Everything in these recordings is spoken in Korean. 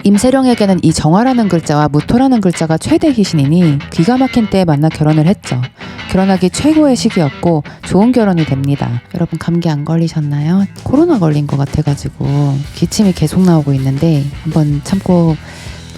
임세령에게는 이 정화라는 글자와 무토라는 글자가 최대 희신이니 기가 막힌 때에 만나 결혼을 했죠. 결혼하기 최고의 시기였고 좋은 결혼이 됩니다. 여러분 감기 안 걸리셨나요? 코로나 걸린 것 같아가지고 기침이 계속 나오고 있는데 한번 참고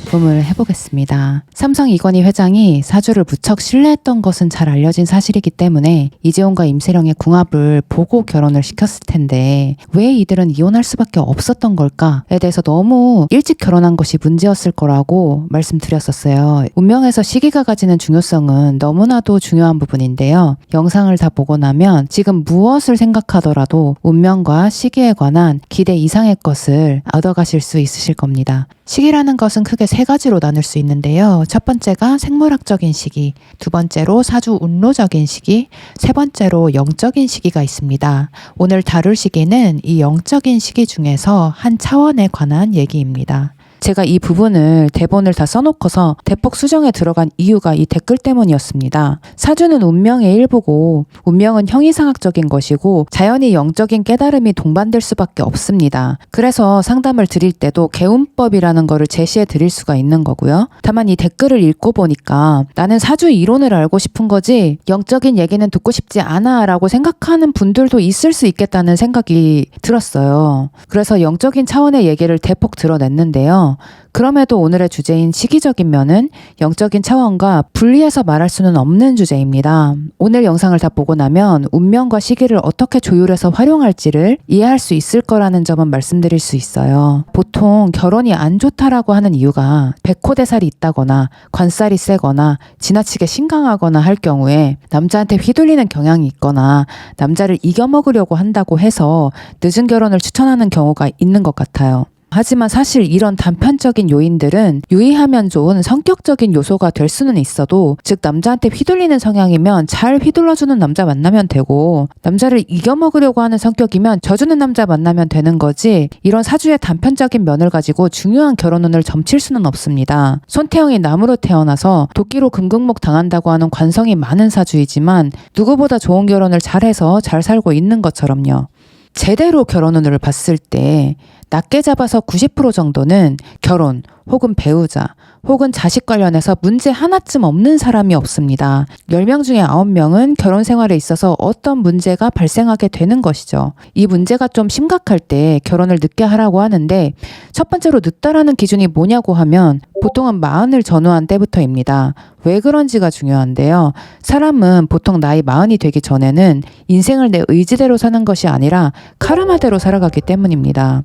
녹음을 해보겠습니다. 삼성 이건희 회장이 사주를 무척 신뢰했던 것은 잘 알려진 사실이기 때문에 이재용과 임세령의 궁합을 보고 결혼을 시켰을 텐데 왜 이들은 이혼할 수밖에 없었던 걸까에 대해서 너무 일찍 결혼한 것이 문제였을 거라고 말씀드렸었어요. 운명에서 시기가 가지는 중요성은 너무나도 중요한 부분인데요. 영상을 다 보고 나면 지금 무엇을 생각하더라도 운명과 시기에 관한 기대 이상의 것을 얻어가실 수 있으실 겁니다. 시기라는 것은 크게 세 가지로 나눌 수 있는데요. 첫 번째가 생물학적인 시기, 두 번째로 사주 운로적인 시기, 세 번째로 영적인 시기가 있습니다. 오늘 다룰 시기는 이 영적인 시기 중에서 한 차원에 관한 얘기입니다. 제가 이 부분을 대본을 다 써놓고서 대폭 수정에 들어간 이유가 이 댓글 때문이었습니다. 사주는 운명의 일부고 운명은 형이상학적인 것이고 자연히 영적인 깨달음이 동반될 수밖에 없습니다. 그래서 상담을 드릴 때도 개운법이라는 거를 제시해 드릴 수가 있는 거고요. 다만 이 댓글을 읽고 보니까 나는 사주 이론을 알고 싶은 거지 영적인 얘기는 듣고 싶지 않아 라고 생각하는 분들도 있을 수 있겠다는 생각이 들었어요. 그래서 영적인 차원의 얘기를 대폭 드러냈는데요. 그럼에도 오늘의 주제인 시기적인 면은 영적인 차원과 분리해서 말할 수는 없는 주제입니다. 오늘 영상을 다 보고 나면 운명과 시기를 어떻게 조율해서 활용할지를 이해할 수 있을 거라는 점은 말씀드릴 수 있어요. 보통 결혼이 안 좋다라고 하는 이유가 백호대살이 있다거나 관살이 세거나 지나치게 신강하거나 할 경우에 남자한테 휘둘리는 경향이 있거나 남자를 이겨먹으려고 한다고 해서 늦은 결혼을 추천하는 경우가 있는 것 같아요. 하지만 사실 이런 단편적인 요인들은 유의하면 좋은 성격적인 요소가 될 수는 있어도 즉 남자한테 휘둘리는 성향이면 잘 휘둘러주는 남자 만나면 되고 남자를 이겨먹으려고 하는 성격이면 져주는 남자 만나면 되는 거지 이런 사주의 단편적인 면을 가지고 중요한 결혼운을 점칠 수는 없습니다. 손태형이 나무로 태어나서 도끼로 금극목 당한다고 하는 관성이 많은 사주이지만 누구보다 좋은 결혼을 잘해서 잘 살고 있는 것처럼요. 제대로 결혼운을 봤을 때 낮게 잡아서 90% 정도는 결혼 혹은 배우자 혹은 자식 관련해서 문제 하나쯤 없는 사람이 없습니다. 10명 중에 9명은 결혼 생활에 있어서 어떤 문제가 발생하게 되는 것이죠. 이 문제가 좀 심각할 때 결혼을 늦게 하라고 하는데 첫 번째로 늦다라는 기준이 뭐냐고 하면 보통은 40을 전후한 때부터입니다. 왜 그런지가 중요한데요. 사람은 보통 나이 40이 되기 전에는 인생을 내 의지대로 사는 것이 아니라 카르마대로 살아가기 때문입니다.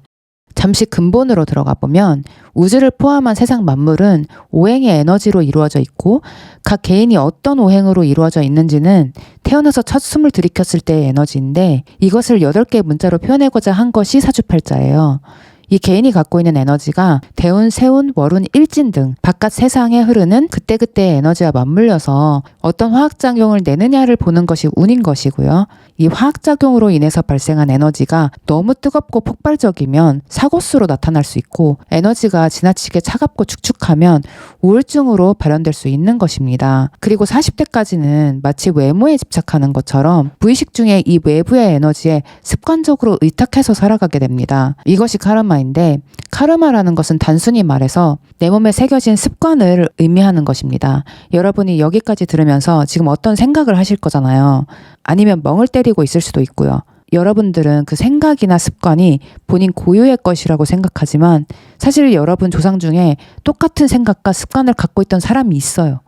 잠시 근본으로 들어가 보면 우주를 포함한 세상 만물은 오행의 에너지로 이루어져 있고 각 개인이 어떤 오행으로 이루어져 있는지는 태어나서 첫 숨을 들이켰을 때의 에너지인데 이것을 8개의 문자로 표현하고자 한 것이 사주팔자예요. 이 개인이 갖고 있는 에너지가 대운, 세운, 월운, 일진 등 바깥 세상에 흐르는 그때그때의 에너지와 맞물려서 어떤 화학작용을 내느냐를 보는 것이 운인 것이고요. 이 화학작용으로 인해서 발생한 에너지가 너무 뜨겁고 폭발적이면 사고수로 나타날 수 있고 에너지가 지나치게 차갑고 축축하면 우울증으로 발현될 수 있는 것입니다. 그리고 40대까지는 마치 외모에 집착하는 것처럼 무의식 중에 이 외부의 에너지에 습관적으로 의탁해서 살아가게 됩니다. 이것이 카르마인데 카르마라는 것은 단순히 말해서 내 몸에 새겨진 습관을 의미하는 것입니다. 여러분이 여기까지 들으면서 지금 어떤 생각을 하실 거잖아요. 아니면 멍을 때리고 있을 수도 있고요. 여러분들은 그 생각이나 습관이 본인 고유의 것이라고 생각하지만 사실 여러분 조상 중에 똑같은 생각과 습관을 갖고 있던 사람이 있어요.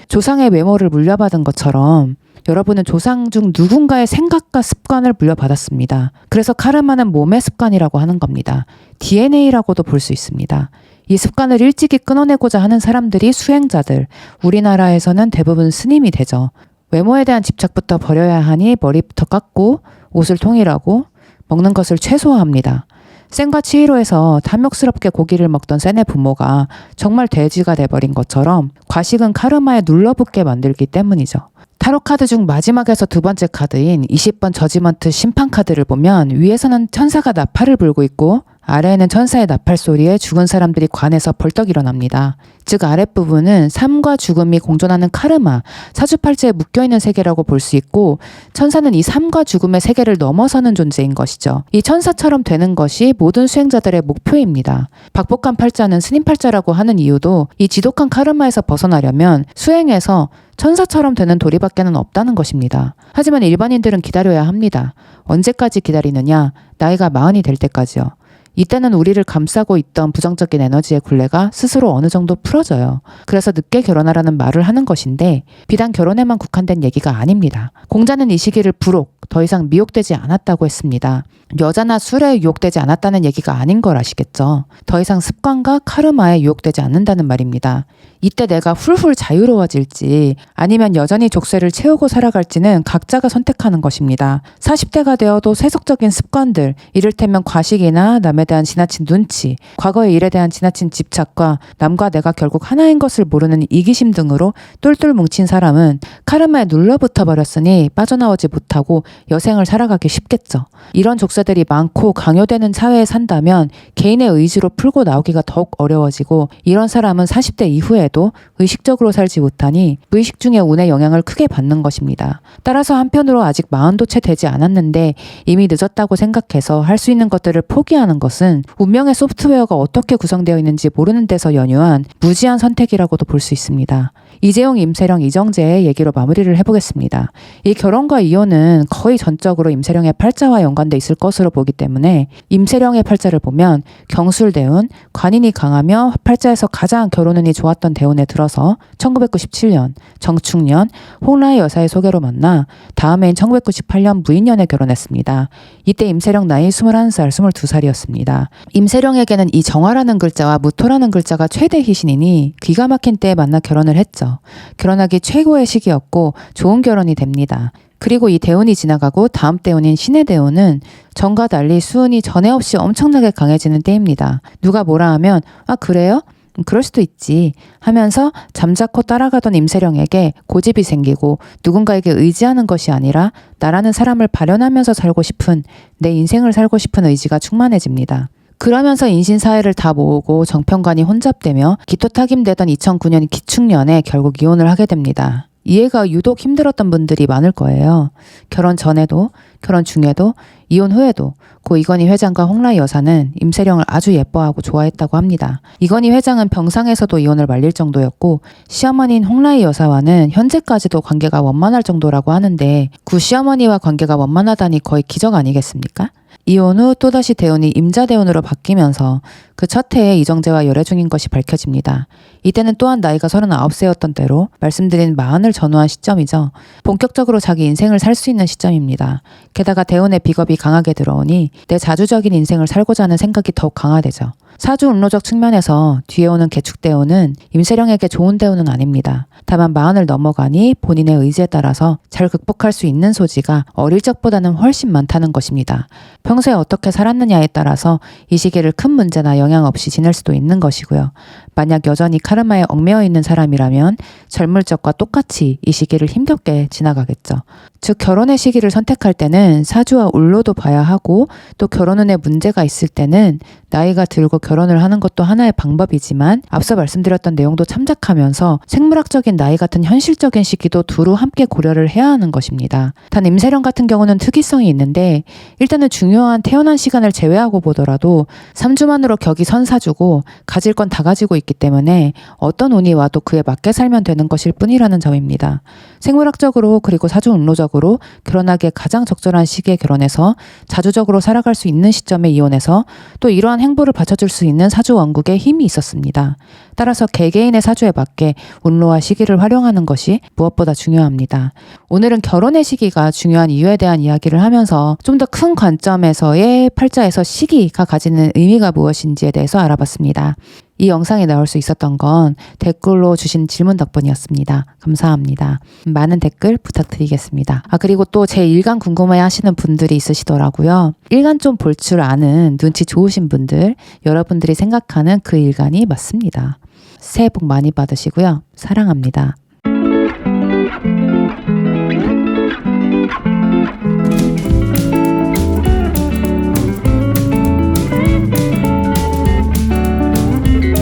조상의 외모를 물려받은 것처럼 여러분은 조상 중 누군가의 생각과 습관을 물려받았습니다. 그래서 카르마는 몸의 습관이라고 하는 겁니다. DNA라고도 볼 수 있습니다. 이 습관을 일찍이 끊어내고자 하는 사람들이 수행자들, 우리나라에서는 대부분 스님이 되죠. 외모에 대한 집착부터 버려야 하니 머리부터 깎고 옷을 통일하고 먹는 것을 최소화합니다. 생과 치이로에서 탐욕스럽게 고기를 먹던 센의 부모가 정말 돼지가 돼버린 것처럼 과식은 카르마에 눌러붙게 만들기 때문이죠. 타로 카드 중 마지막에서 두 번째 카드인 20번 저지먼트 심판 카드를 보면 위에서는 천사가 나팔을 불고 있고 아래에는 천사의 나팔 소리에 죽은 사람들이 관에서 벌떡 일어납니다. 즉 아랫부분은 삶과 죽음이 공존하는 카르마, 사주팔자에 묶여있는 세계라고 볼 수 있고 천사는 이 삶과 죽음의 세계를 넘어서는 존재인 것이죠. 이 천사처럼 되는 것이 모든 수행자들의 목표입니다. 박복한 팔자는 스님팔자라고 하는 이유도 이 지독한 카르마에서 벗어나려면 수행에서 천사처럼 되는 도리밖에는 없다는 것입니다. 하지만 일반인들은 기다려야 합니다. 언제까지 기다리느냐? 나이가 40이 될 때까지요. 이때는 우리를 감싸고 있던 부정적인 에너지의 굴레가 스스로 어느 정도 풀어져요. 그래서 늦게 결혼하라는 말을 하는 것인데 비단 결혼에만 국한된 얘기가 아닙니다. 공자는 이 시기를 부록, 더 이상 미혹되지 않았다고 했습니다. 여자나 술에 유혹되지 않았다는 얘기가 아닌 걸 아시겠죠? 더 이상 습관과 카르마에 유혹되지 않는다는 말입니다. 이때 내가 훌훌 자유로워질지 아니면 여전히 족쇄를 채우고 살아갈지는 각자가 선택하는 것입니다. 40대가 되어도 세속적인 습관들, 이를테면 과식이나 남에 대한 지나친 눈치, 과거의 일에 대한 지나친 집착과 남과 내가 결국 하나인 것을 모르는 이기심 등으로 똘똘 뭉친 사람은 카르마에 눌러붙어 버렸으니 빠져나오지 못하고 여생을 살아가기 쉽겠죠. 이런 족쇄들이 많고 강요되는 사회에 산다면 개인의 의지로 풀고 나오기가 더욱 어려워지고 이런 사람은 40대 이후에도 의식적으로 살지 못하니 무의식 중에 운의 영향을 크게 받는 것입니다. 따라서 한편으로 아직 40도 채 되지 않았는데 이미 늦었다고 생각해서 할 수 있는 것들을 포기하는 것은 운명의 소프트웨어가 어떻게 구성되어 있는지 모르는 데서 연유한 무지한 선택이라고도 볼 수 있습니다. 이재용, 임세령, 이정재의 얘기로 마무리를 해보겠습니다. 이 결혼과 이혼은 거의 전적으로 임세령의 팔자와 연관돼 있을 것으로 보기 때문에 임세령의 팔자를 보면 경술대운, 관인이 강하며 팔자에서 가장 결혼운이 좋았던 대운에 들어서 1997년, 정축년, 홍라의 여사의 소개로 만나 다음해인 1998년 무인년에 결혼했습니다. 이때 임세령 나이 21살, 22살이었습니다. 임세령에게는 이 정화라는 글자와 무토라는 글자가 최대 희신이니 기가 막힌 때에 만나 결혼을 했죠. 결혼하기 최고의 시기였고 좋은 결혼이 됩니다. 그리고 이 대운이 지나가고 다음 대운인 신의 대운은 전과 달리 수운이 전에 없이 엄청나게 강해지는 때입니다. 누가 뭐라 하면 아 그래요? 그럴 수도 있지 하면서 잠자코 따라가던 임세령에게 고집이 생기고 누군가에게 의지하는 것이 아니라 나라는 사람을 발현하면서 살고 싶은 내 인생을 살고 싶은 의지가 충만해집니다. 그러면서 인신사회를 다 모으고 정평관이 혼잡되며 기토타김되던 2009년 기축년에 결국 이혼을 하게 됩니다. 이해가 유독 힘들었던 분들이 많을 거예요. 결혼 전에도, 결혼 중에도, 이혼 후에도 고 이건희 회장과 홍라의 여사는 임세령을 아주 예뻐하고 좋아했다고 합니다. 이건희 회장은 병상에서도 이혼을 말릴 정도였고 시어머니인 홍라의 여사와는 현재까지도 관계가 원만할 정도라고 하는데 구 시어머니와 관계가 원만하다니 거의 기적 아니겠습니까? 이혼 후 또다시 대운이 임자대운으로 바뀌면서 그 첫 해에 이정재와 열애 중인 것이 밝혀집니다. 이때는 또한 나이가 39세였던 때로 말씀드린 40을 전후한 시점이죠. 본격적으로 자기 인생을 살 수 있는 시점입니다. 게다가 대운의 비겁이 강하게 들어오니 내 자주적인 인생을 살고자 하는 생각이 더욱 강화되죠. 사주 운로적 측면에서 뒤에 오는 개축대운은 임세령에게 좋은 대운은 아닙니다. 다만 40을 넘어가니 본인의 의지에 따라서 잘 극복할 수 있는 소지가 어릴 적보다는 훨씬 많다는 것입니다. 평소에 어떻게 살았느냐에 따라서 이 시기를 큰 문제나 영향 없이 지낼 수도 있는 것이고요. 만약 여전히 카르마에 얽매여 있는 사람이라면 젊을 적과 똑같이 이 시기를 힘겹게 지나가겠죠. 즉 결혼의 시기를 선택할 때는 사주와 운로도 봐야 하고 또 결혼운에 문제가 있을 때는 나이가 들고 결혼을 하는 것도 하나의 방법이지만 앞서 말씀드렸던 내용도 참작하면서 생물학적인 나이 같은 현실적인 시기도 두루 함께 고려를 해야 하는 것입니다. 단 임세령 같은 경우는 특이성이 있는데 일단은 중요한 태어난 시간을 제외하고 보더라도 3주만으로 격이 선사주고 가질 건 다 가지고 있기 때문에 어떤 운이 와도 그에 맞게 살면 되는 것일 뿐이라는 점입니다. 생물학적으로 그리고 사주 운로적으로 결혼하기에 가장 적절한 시기에 결혼해서 자주적으로 살아갈 수 있는 시점에 이혼해서 또 이러한 행보를 받쳐줄 수 있는 사주 원국에 힘이 있었습니다. 따라서 개개인의 사주에 맞게 운로와 시기를 활용하는 것이 무엇보다 중요합니다. 오늘은 결혼의 시기가 중요한 이유에 대한 이야기를 하면서 좀 더 큰 관점에서의 팔자에서 시기가 가지는 의미가 무엇인지에 대해서 알아봤습니다. 이 영상에 나올 수 있었던 건 댓글로 주신 질문 덕분이었습니다. 감사합니다. 많은 댓글 부탁드리겠습니다. 그리고 또 제 일간 궁금해 하시는 분들이 있으시더라고요. 일간 좀 볼 줄 아는 눈치 좋으신 분들, 여러분들이 생각하는 그 일간이 맞습니다. 새해 복 많이 받으시고요. 사랑합니다.